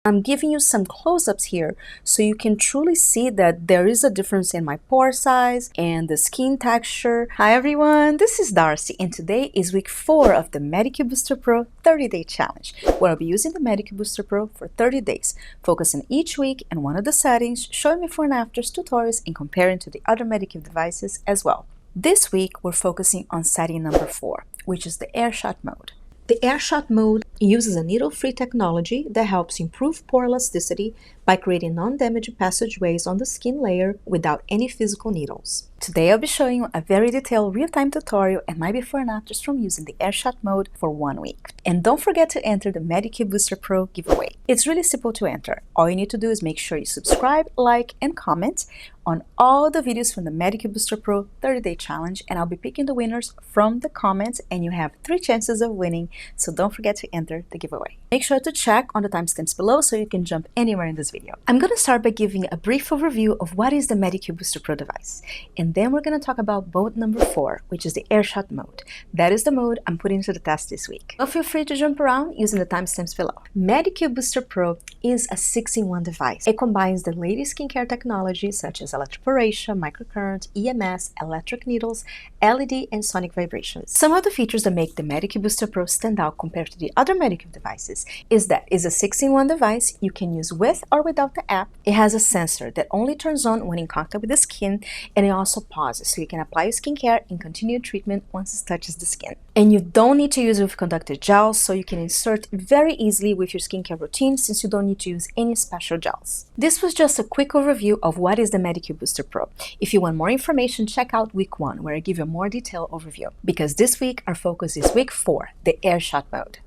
I'm giving you some close-ups here so you can truly see that there is a difference in my pore size and the skin texture. Hi everyone, this is Darcy and today is week 4 of the Medicube Booster Pro 30-day challenge, where I'll be using the Medicube Booster Pro for 30 days, focusing each week on one of the settings, showing before and afters, tutorials, and comparing to the other Medicube devices as well. This week we're focusing on setting number 4, which is the Air Shot mode. The Air Shot mode uses a needle-free technology that helps improve pore elasticity by creating non-damaging passageways on the skin layer without any physical needles. Today I'll be showing you a very detailed real-time tutorial and my before and afters from using the Air Shot mode for 1 week. And don't forget to enter the Medicube Booster Pro giveaway. It's really simple to enter. All you need to do is make sure you subscribe, like, and comment on all the videos from the Medicube Booster Pro 30-day challenge, and I'll be picking the winners from the comments, and you have 3 chances of winning, so don't forget to enter the giveaway. Make sure to check on the timestamps below so you can jump anywhere in this video. I'm going to start by giving a brief overview of what is the Medicube Booster Pro device, and then we're going to talk about mode number 4, which is the Air Shot mode. That is the mode I'm putting to the test this week. So feel free to jump around using the timestamps below. Medicube Booster Pro is a 6-in-1 device. It combines the latest skincare technology such as electroporation, microcurrent, EMS, electric needles, LED, and sonic vibrations. Some of the features that make the Medicube Booster Pro stand out compared to the other Medicube devices is that it's a 6-in-1 device you can use with or without the app. It has a sensor that only turns on when in contact with the skin, and it also pauses so you can apply your skincare and continue treatment once it touches the skin. And you don't need to use it with conductive gels, so you can insert very easily with your skincare routine since you don't need to use any special gels. This was just a quick overview of what is the Medicube Booster Pro. If you want more information, check out week 1 where I give you a more detailed overview, because this week our focus is week 4, the Air Shot mode.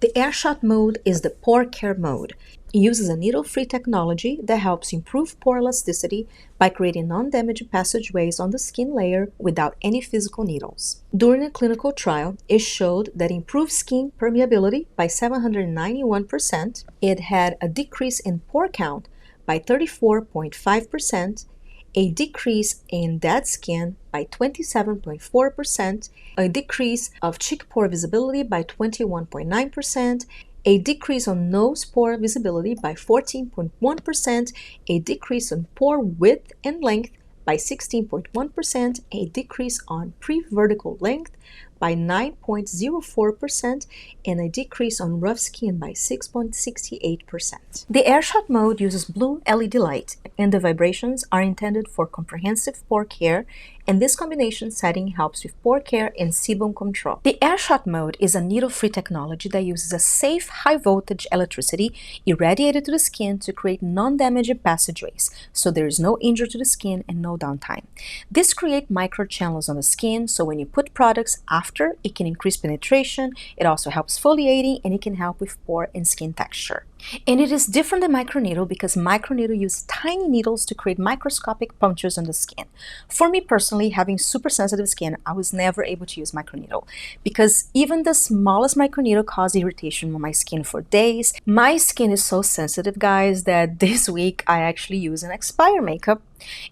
The Air Shot mode is the pore care mode. It uses a needle-free technology that helps improve pore elasticity by creating non-damaging passageways on the skin layer without any physical needles. During a clinical trial, it showed that it improved skin permeability by 791%, it had a decrease in pore count by 34.5%, a decrease in dead skin by 27.4%, a decrease of cheek pore visibility by 21.9%, a decrease on nose pore visibility by 14.1%, a decrease on pore width and length by 16.1%, a decrease on pre-vertical length by 9.04%, and a decrease on rough skin by 6.68%. The Air Shot mode uses blue LED light, and the vibrations are intended for comprehensive pore care, and this combination setting helps with pore care and sebum control. The Air Shot mode is a needle-free technology that uses a safe high-voltage electricity irradiated to the skin to create non-damaging passageways, so there is no injury to the skin and no downtime. This creates microchannels on the skin, so when you put products after, it can increase penetration, it also helps exfoliating, and it can help with pore and skin texture. And it is different than microneedle because microneedle uses tiny needles to create microscopic punctures on the skin. For me personally, having super sensitive skin, I was never able to use microneedle because even the smallest microneedle caused irritation on my skin for days. My skin is so sensitive, guys, that this week I actually use an Expire makeup,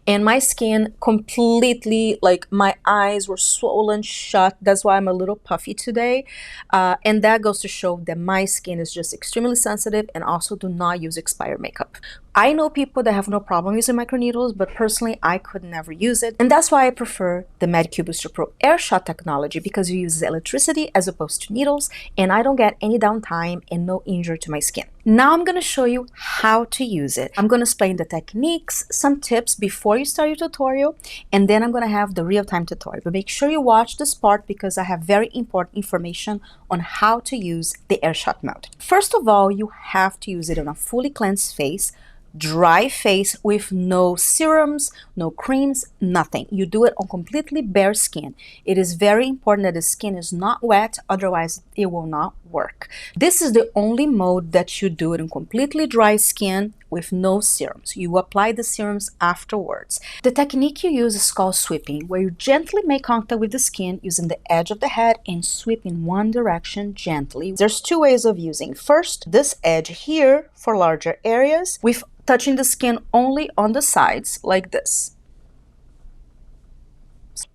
and my skin completely, like my eyes were swollen shut. That's why I'm a little puffy today, and that goes to show that my skin is just extremely sensitive, and also do not use Expire makeup. I know people that have no problem using microneedles, but personally I could never use it, and that's why I prefer the Medicube Booster Pro Air Shot technology, because it uses electricity as opposed to needles, and I don't get any downtime and no injury to my skin. Now I'm going to show you how to use it. I'm going to explain the techniques, some tips before you start your tutorial, and then I'm going to have the real-time tutorial. But make sure you watch this part because I have very important information on how to use the Air Shot mode. First of all, you have to use it on a fully cleansed face, dry face with no serums, no creams, nothing. You do it on completely bare skin. It is very important that the skin is not wet, otherwise it will not work. This is the only mode that you do it on completely dry skin with no serums. You apply the serums afterwards. The technique you use is called sweeping, where you gently make contact with the skin using the edge of the head and sweep in one direction gently. There's 2 ways of using. First, this edge here for larger areas, with touching the skin only on the sides like this,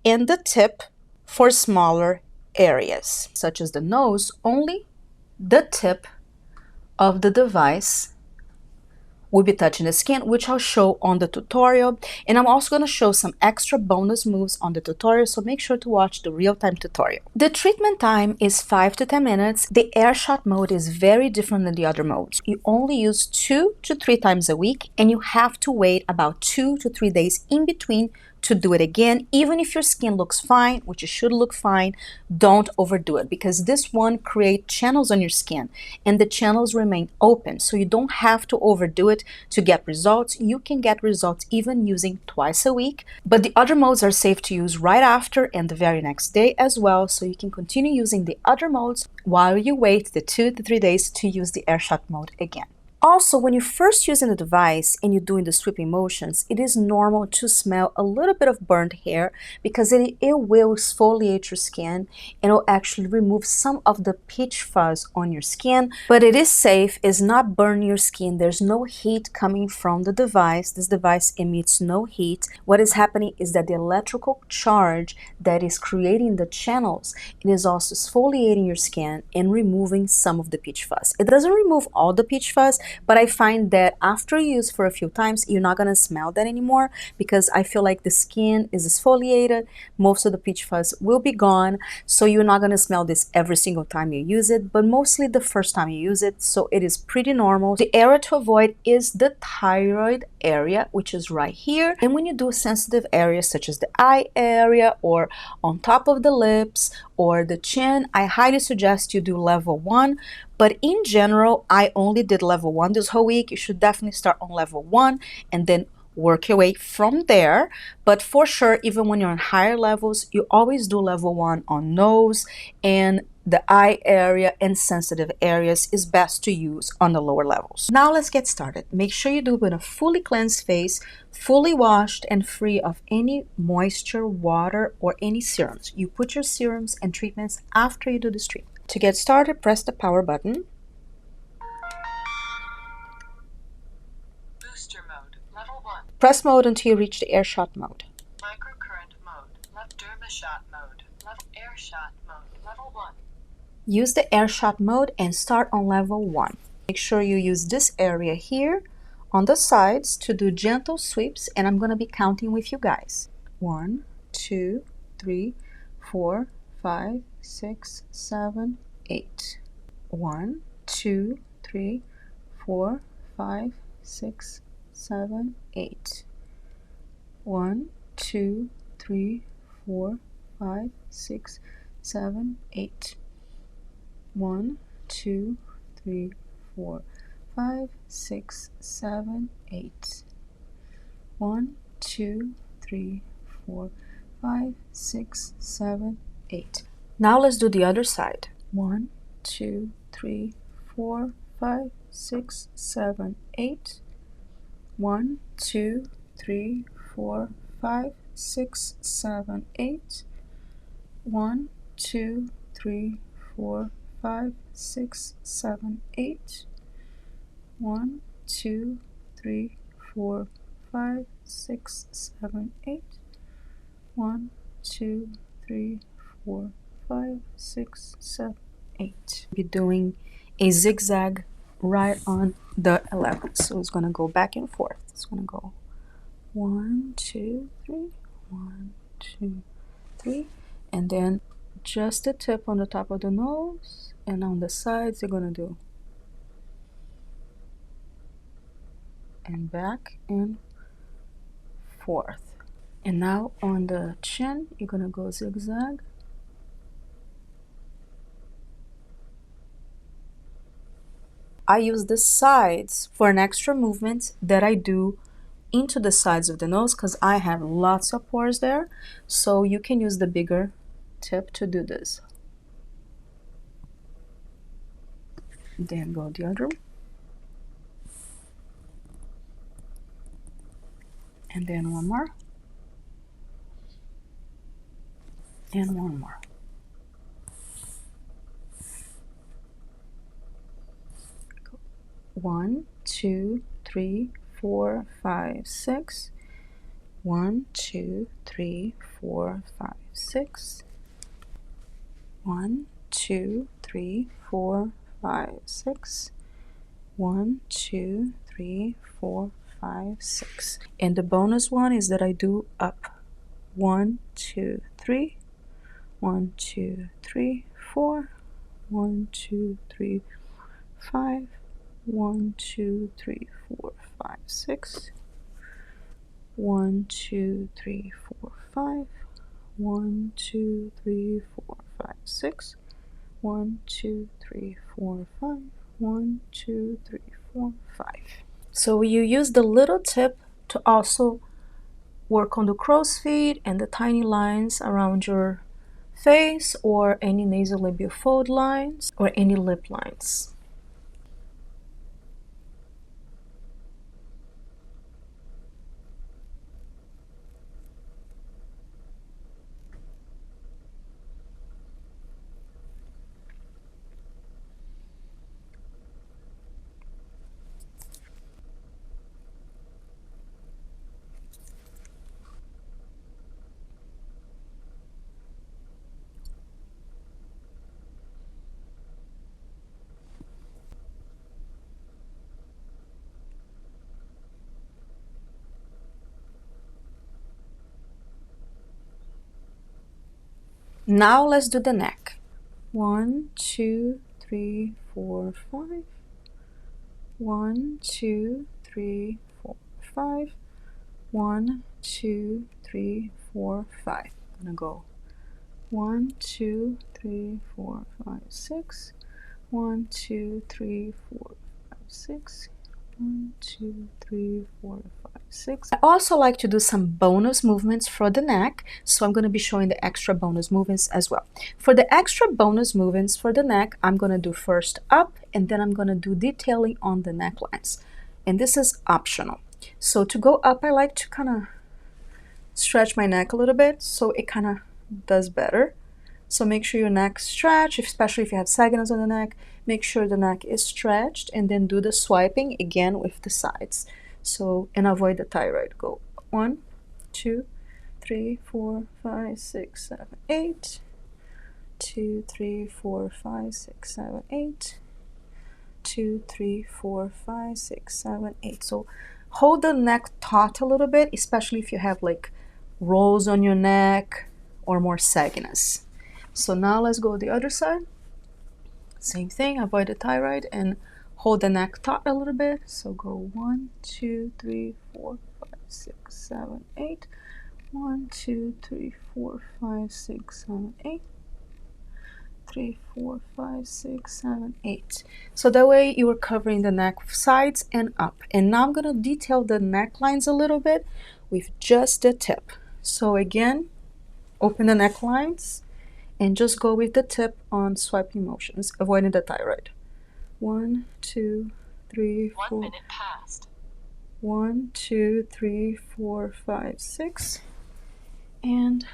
and the tip for smaller areas such as the nose, only the tip of the device We'll be touching the skin, which I'll show on the tutorial, and I'm also going to show some extra bonus moves on the tutorial, so make sure to watch the real-time tutorial. The treatment time is 5 to 10 minutes. The air shot mode is very different than the other modes. You only use 2 to 3 times a week, and you have to wait about 2 to 3 days in between to do it again. Even if your skin looks fine, which it should look fine, don't overdo it, because this one creates channels on your skin and the channels remain open, so you don't have to overdo it to get results. You can get results even using twice a week, but the other modes are safe to use right after and the very next day as well, so you can continue using the other modes while you wait the 2 to 3 days to use the air shot mode again. Also, when you're first using the device and you're doing the sweeping motions, it is normal to smell a little bit of burnt hair, because it will exfoliate your skin and it will actually remove some of the pitch fuzz on your skin. But it is safe, it's not burning your skin, there's no heat coming from the device. This device emits no heat. What is happening is that the electrical charge that is creating the channels, it is also exfoliating your skin and removing some of the pitch fuzz. It doesn't remove all the pitch fuzz, but I find that after you use for a few times, you're not going to smell that anymore, because I feel like the skin is exfoliated, most of the pitch fuzz will be gone, so you're not going to smell this every single time you use it, but mostly the first time you use it, so it is pretty normal. The area to avoid is the thyroid area, which is right here, and when you do sensitive areas such as the eye area or on top of the lips or the chin, I highly suggest you do level 1. But in general, I only did level 1 this whole week. You should definitely start on level 1 and then work your way from there. But for sure, even when you're on higher levels, you always do level 1 on nose, and the eye area and sensitive areas is best to use on the lower levels. Now let's get started. Make sure you do it with a fully cleansed face, fully washed and free of any moisture, water, or any serums. You put your serums and treatments after you do this treatment. To get started, press the power button. Booster mode, level 1. Press mode until you reach the air shot mode. Microcurrent mode, left derma shot mode, level air shot mode, level 1. Use the air shot mode and start on level 1. Make sure you use this area here on the sides to do gentle sweeps, and I'm going to be counting with you guys. 1, 2, 3, 4, 5, 6, 7, 8. 1, 2, 3, 4, 5, 6, 7, 8. 1, 2, 3, 4, 5, 6, 7, 8. 1, 2, 3, 4, 5, 6, 7, 8. 1, 2, 3, 4, 5, 6, 7, 8. Now let's do the other side. 1, 2, 3, 4, 5, 6, 7, 8. 1, 2, 3, 4, 5, 6, 7, 8. 1, 2, 3, 4, 5, 6, 7, 8. 1, 2, 3, 4, 5, 6, 7, 8. 1, 2, 3, 4, 5, 6, 7, 8. Be doing a zigzag right on the 11. So it's going to go back and forth. It's going to go 1, 2, 3, 1, 2, 3, and then just the tip on the top of the nose, and on the sides you're going to do and back and forth. And now on the chin you're going to go zigzag. I use the sides for an extra movement that I do into the sides of the nose, because I have lots of pores there, so you can use the bigger tip to do this. Then go the other, and then one more, and one more. Go. 1, 2, 3, 4, 5, 6. 1, 2, 3, 4, 5, 6. 1, 2, 3, 4, 5, 6. 1, 2, 3, 4, 5, 6. And the bonus one is that I do up. 1, 2, 3, 1, 2, 3, 4, 1, 2, 3, 5, 1, 2, 3, 4, 5, 6, 1, 2, 3, 4, 5, 1, 2, 3, 4, 5, 6, 1, 2, 3, 4, 5, 1, 2, 3, 4, 5. So you use the little tip to also work on the crow's feet and the tiny lines around your face, or any nasolabial fold lines, or any lip lines. Now let's do the neck. 1, 2, 3, 4, 5. 1, 2, 3, 4, 5. 1, 2, 3, 4, 5. I'm gonna go 1, 2, 3, 4, 5, 6. 1, 2, 3, 4, 5, 6. 1, 2, 3, 4, 5, 6. I also like to do some bonus movements for the neck, so I'm going to be showing the extra bonus movements as well. For the extra bonus movements for the neck, I'm going to do first up, and then I'm going to do detailing on the necklines. And this is optional. So to go up, I like to kind of stretch my neck a little bit, so it kind of does better. So make sure your neck stretch, especially if you have sagginess on the neck. Make sure the neck is stretched, and then do the swiping again with the sides. So, and avoid the thyroid. Go 1, 2, 3, 4, 5, 6, 7, 8. 2, 3, 4, 5, 6, 7, 8. 2, 3, 4, 5, 6, 7, 8. So hold the neck taut a little bit, especially if you have like rolls on your neck or more sagginess. So now let's go the other side. Same thing, avoid the thyroid and hold the neck taut a little bit. So go 1, 2, 3, 4, 5, 6, 7, 8. 1, 2, 3, 4, 5, 6, 7, 8. 3, 4, 5, 6, 7, 8. So that way you are covering the neck sides and up. And now I'm going to detail the necklines a little bit with just the tip. So again, open the necklines and just go with the tip on swiping motions, avoiding the thyroid. 1, 2, 3, 4. 1 minute passed. 1, 2, 3, 4, 5, 6. And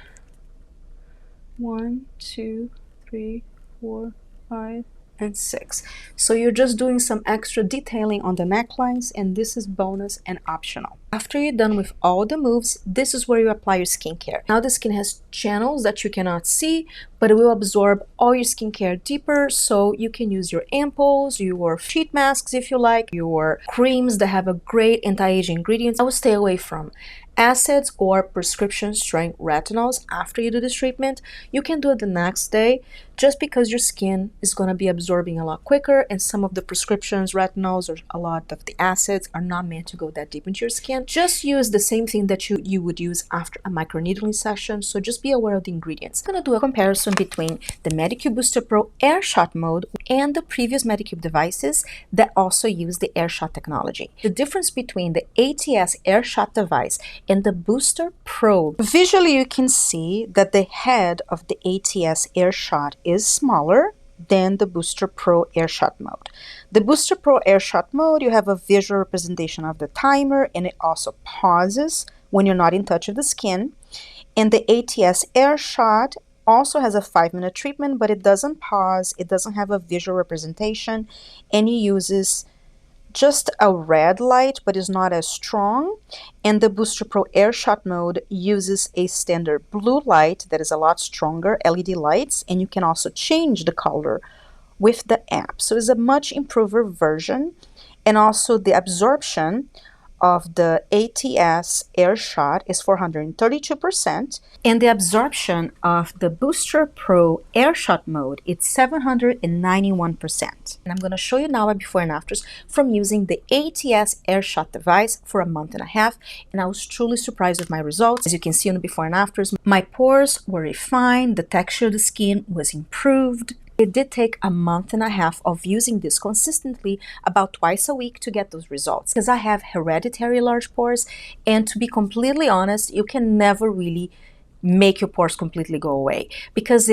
1, 2, 3, 4, 5, and 6. So you're just doing some extra detailing on the necklines, and this is bonus and optional. After you're done with all the moves, this is where you apply your skincare. Now the skin has channels that you cannot see, but it will absorb all your skincare deeper, so you can use your ampoules, your sheet masks if you like, your creams that have a great anti-aging ingredients. I would stay away from acids or prescription strength retinols after you do this treatment. You can do it the next day, just because your skin is going to be absorbing a lot quicker, and some of the prescriptions, retinols, or a lot of the acids are not meant to go that deep into your skin. Just use the same thing that you would use after a microneedling session, so just be aware of the ingredients. I'm going to do a comparison between the Medicube Booster Pro Air Shot mode and the previous Medicube devices that also use the Air Shot technology. The difference between the ATS Air Shot device and the Booster Pro. Visually, you can see that the head of the ATS Air Shot is smaller than the Booster Pro Air Shot mode. The Booster Pro Air Shot mode, you have a visual representation of the timer, and it also pauses when you're not in touch with the skin. And the ATS Air Shot also has a 5-minute treatment, but it doesn't pause, it doesn't have a visual representation, and it uses just a red light, but is not as strong. And the Booster Pro Air Shot mode uses a standard blue light that is a lot stronger, LED lights, and you can also change the color with the app. So it's a much improved version. And also the absorption of the ATS Air shot is 432%, and the absorption of the Booster Pro Air shot mode is 791%. And I'm going to show you now a before and afters from using the ATS Air shot device for a month and a half, and I was truly surprised with my results. As you can see on the before and afters, my pores were refined, the texture of the skin was improved. It did take a month and a half of using this consistently, about twice a week, to get those results. Because I have hereditary large pores, and to be completely honest, you can never really make your pores completely go away because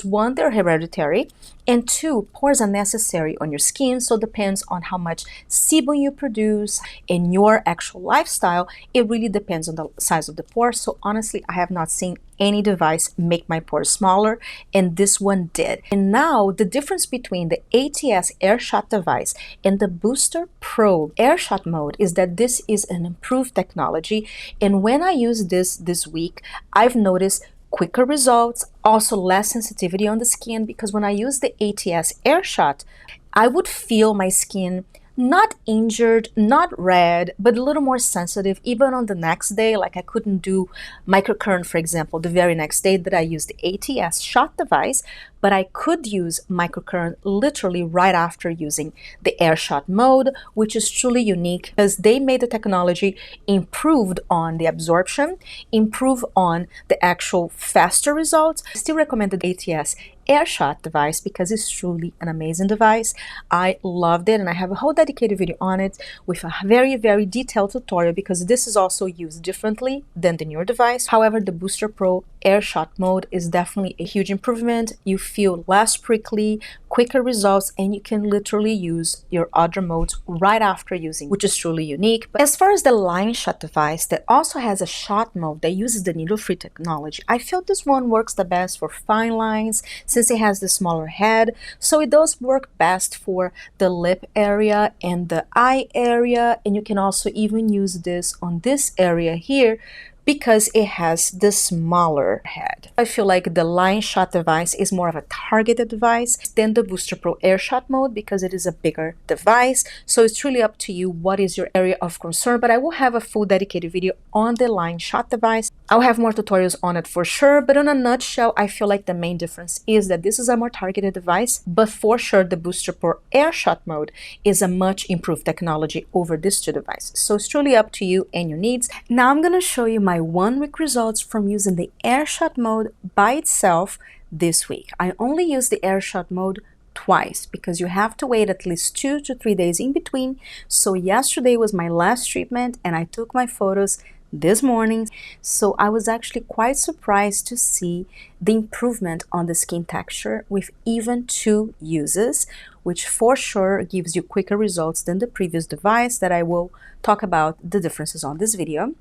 one, they're hereditary, and two, pores are necessary on your skin, so it depends on how much sebum you produce and your actual lifestyle. It really depends on the size of the pore. So honestly, I have not seen any device make my pores smaller, and this one did. And now the difference between the ATS Air shot device and the Booster Pro Air shot mode is that this is an improved technology, and when I use this week, I've noticed quicker results, also less sensitivity on the skin, because when I use the ATS Air shot, I would feel my skin not injured, not red, but a little more sensitive even on the next day. Like I couldn't do microcurrent, for example, the very next day that I used the ATS shot device, but I could use microcurrent literally right after using the air shot mode, which is truly unique because they made the technology improved on the absorption, improve on the actual faster results. I still recommend the ATS Air shot device because it's truly an amazing device. I loved it, and I have a whole dedicated video on it with a very, very detailed tutorial because this is also used differently than the newer device. However, the Booster Pro Air shot mode is definitely a huge improvement. You feel less prickly, quicker results, and you can literally use your other modes right after using, which is truly unique. But as far as the line shot device that also has a shot mode that uses the needle-free technology, I feel this one works the best for fine lines since it has the smaller head, so it does work best for the lip area and the eye area, and you can also even use this on this area here because it has the smaller head. I feel like the line shot device is more of a targeted device than the Booster Pro Air shot mode because it is a bigger device. So it's really up to you what is your area of concern, but I will have a full dedicated video on the line shot device. I'll have more tutorials on it for sure, but in a nutshell, I feel like the main difference is that this is a more targeted device, but for sure the Booster Pro Air shot mode is a much improved technology over these two devices. So it's truly up to you and your needs. Now I'm gonna show you my 1 week results from using the Air shot mode by itself this week. I only used the Air shot mode twice because you have to wait at least 2 to 3 days in between. So yesterday was my last treatment and I took my photos this morning, so I was actually quite surprised to see the improvement on the skin texture with even 2 uses, which for sure gives you quicker results than the previous device that I will talk about the differences on this video.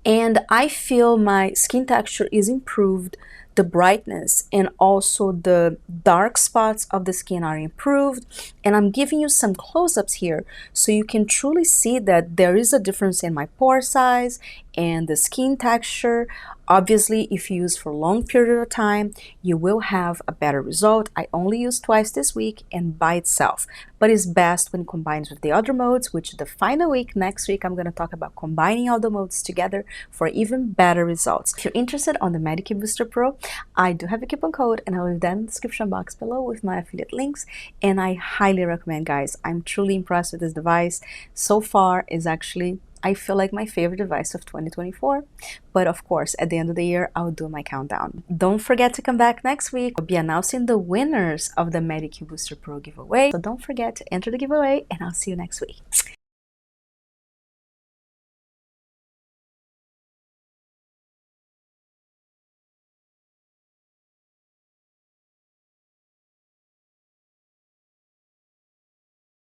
And I feel my skin texture is improved, the brightness and also the dark spots of the skin are improved, and I'm giving you some close-ups here so you can truly see that there is a difference in my pore size and the skin texture. Obviously, if you use for a long period of time, you will have a better result. I only used twice this week and by itself, but it's best when combined with the other modes, which the final week, next week, I'm going to talk about combining all the modes together for even better results. If you're interested on the Medicube Booster Pro, I do have a coupon code and I'll leave that in the description box below with my affiliate links, and I highly recommend, guys. I'm truly impressed with this device. So far is actually, I feel like, my favorite device of 2024, but of course at the end of the year I'll do my countdown. Don't forget to come back next week. I'll be announcing the winners of the Medicube Booster Pro giveaway, so don't forget to enter the giveaway, and I'll see you next week.